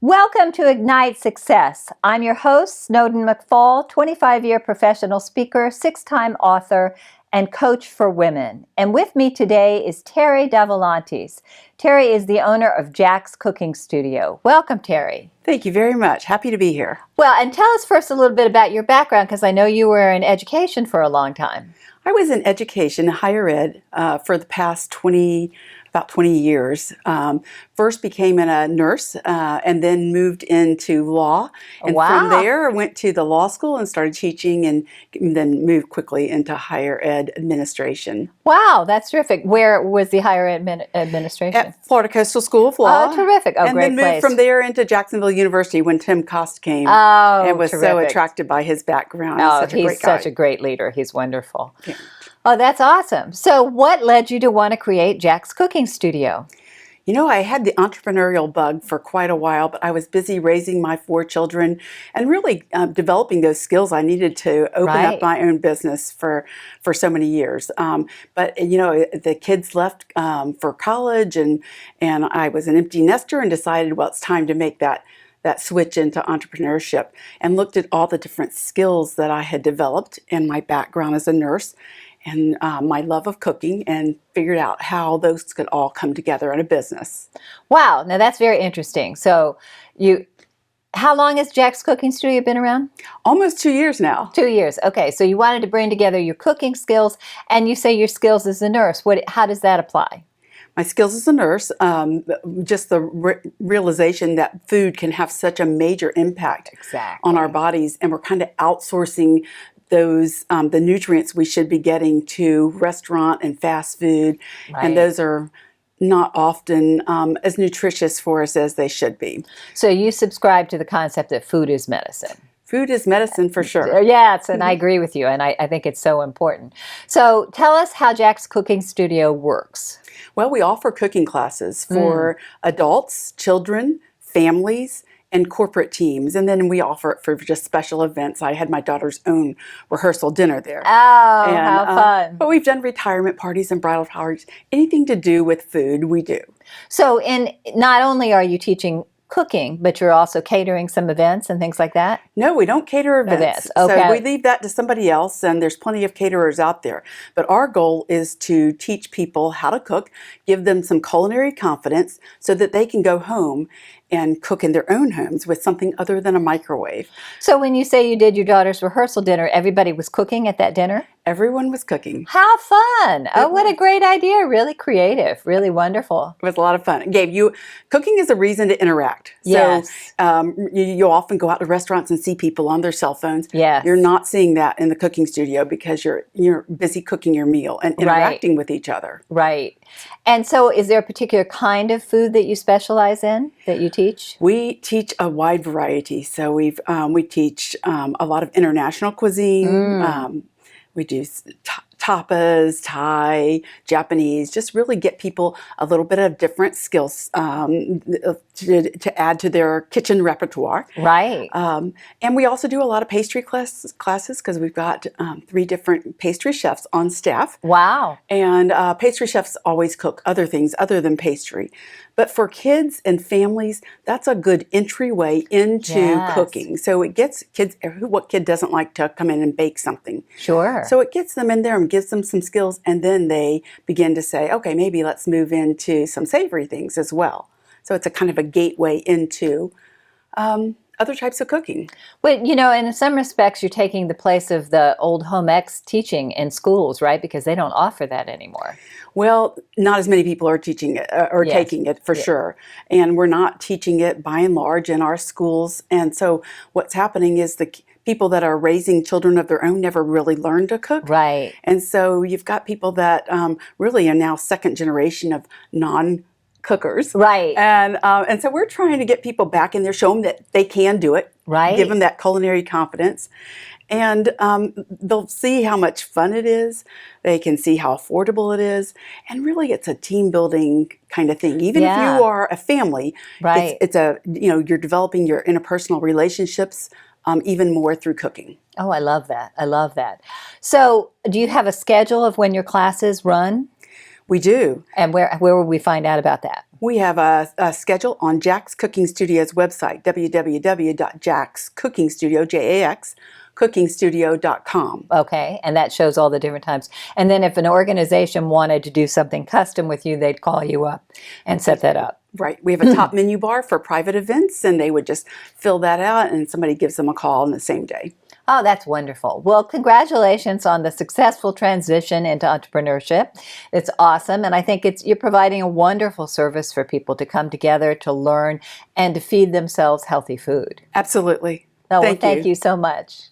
Welcome to Ignite Success. I'm your host, Snowden McFall, 25-year professional speaker, 6-time author, and coach for women. And with me today is Terri Davlantes. Terri is the owner of Jax Cooking Studio. Welcome, Terri. Thank you very much. Happy to be here. Well, and tell us first a little bit about your background, because I know you were in education for a long time. I was in education, higher ed, for the past about 20 years. First became a nurse and then moved into law. And from there, I went to the law school and started teaching and then moved quickly into higher ed administration. Wow, that's terrific. Where was the higher ed administration? At Florida Coastal School of Law. Oh, terrific. Oh, and great then moved place. from there into Jacksonville University when Tim Cost came. Oh, and was terrific. so attracted by his background. Oh, Such a great guy. Such a great leader. He's wonderful. Yeah. Oh, that's awesome. So what led you to want to create Jax Cooking Studio? You know, I had the entrepreneurial bug for quite a while, but I was busy raising my 4 children and really developing those skills I needed to open up my own business for so many years. But, you know, the kids left for college and I was an empty nester and decided, well, it's time to make that switch into entrepreneurship, and looked at all the different skills that I had developed in my background as a nurse and my love of cooking, and figured out how those could all come together in a business. Wow, now that's very interesting. So how long has Jax Cooking Studio been around? Almost 2 years now. 2 years. Okay, so you wanted to bring together your cooking skills, and you say your skills as a nurse. How does that apply? My skills as a nurse, just the realization that food can have such a major impact on our bodies, and we're kind of outsourcing those the nutrients we should be getting to restaurant and fast food, and those are not often as nutritious for us as they should be. So you subscribe to the concept that food is medicine. Food is medicine for sure. Yes, and I agree with you, and I think it's so important. So tell us how Jax Cooking Studio works. Well, we offer cooking classes for adults, children, families, and corporate teams. And then we offer it for just special events. I had my daughter's own rehearsal dinner there. Oh, how fun. But we've done retirement parties and bridal parties. Anything to do with food, we do. So not only are you teaching cooking, but you're also catering some events and things like that? No, we don't cater events. Okay. So we leave that to somebody else, and there's plenty of caterers out there. But our goal is to teach people how to cook, give them some culinary confidence so that they can go home and cook in their own homes with something other than a microwave. So when you say you did your daughter's rehearsal dinner, everybody was cooking at that dinner? Everyone was cooking. How fun. Oh, what a great idea. Really creative. Really wonderful. It was a lot of fun. It gave you, cooking is a reason to interact. Yes. So you often go out to restaurants and see people on their cell phones. Yes. You're not seeing that in the cooking studio because you're busy cooking your meal and interacting with each other. Right. And so is there a particular kind of food that you specialize in, that you teach? We teach a wide variety. So we teach a lot of international cuisine. We do tapas, Thai, Japanese, just really get people a little bit of different skills to add to their kitchen repertoire. Right. And we also do a lot of pastry classes because we've got 3 different pastry chefs on staff. Wow. And pastry chefs always cook other things other than pastry. But for kids and families, that's a good entryway into cooking. So it gets kids, what kid doesn't like to come in and bake something? Sure. So it gets them in there and gives them some skills, and then they begin to say, okay, maybe let's move into some savory things as well. So it's a kind of a gateway into other types of cooking. But, you know, in some respects, you're taking the place of the old home ec teaching in schools, right? Because they don't offer that anymore. Well, not as many people are teaching it or taking it for sure. And we're not teaching it by and large in our schools. And so what's happening is the people that are raising children of their own never really learned to cook. Right. And so you've got people that really are now second generation of non-cookers. Right. And so we're trying to get people back in there, show them that they can do it. Right. Give them that culinary confidence. And they'll see how much fun it is. They can see how affordable it is. And really, it's a team building kind of thing. Even if you are a family, it's you're developing your interpersonal relationships even more through cooking. Oh, I love that. I love that. So do you have a schedule of when your classes run? We do. And where will we find out about that? We have a schedule on Jax Cooking Studio's website, www.jaxcookingstudio, J-A-X, cookingstudio.com. Okay, and that shows all the different times. And then if an organization wanted to do something custom with you, they'd call you up and set that up. Right. We have a top menu bar for private events, and they would just fill that out, and somebody gives them a call on the same day. Oh, that's wonderful. Well, congratulations on the successful transition into entrepreneurship. It's awesome. And I think you're providing a wonderful service for people to come together, to learn, and to feed themselves healthy food. Absolutely. Oh, well, thank you so much.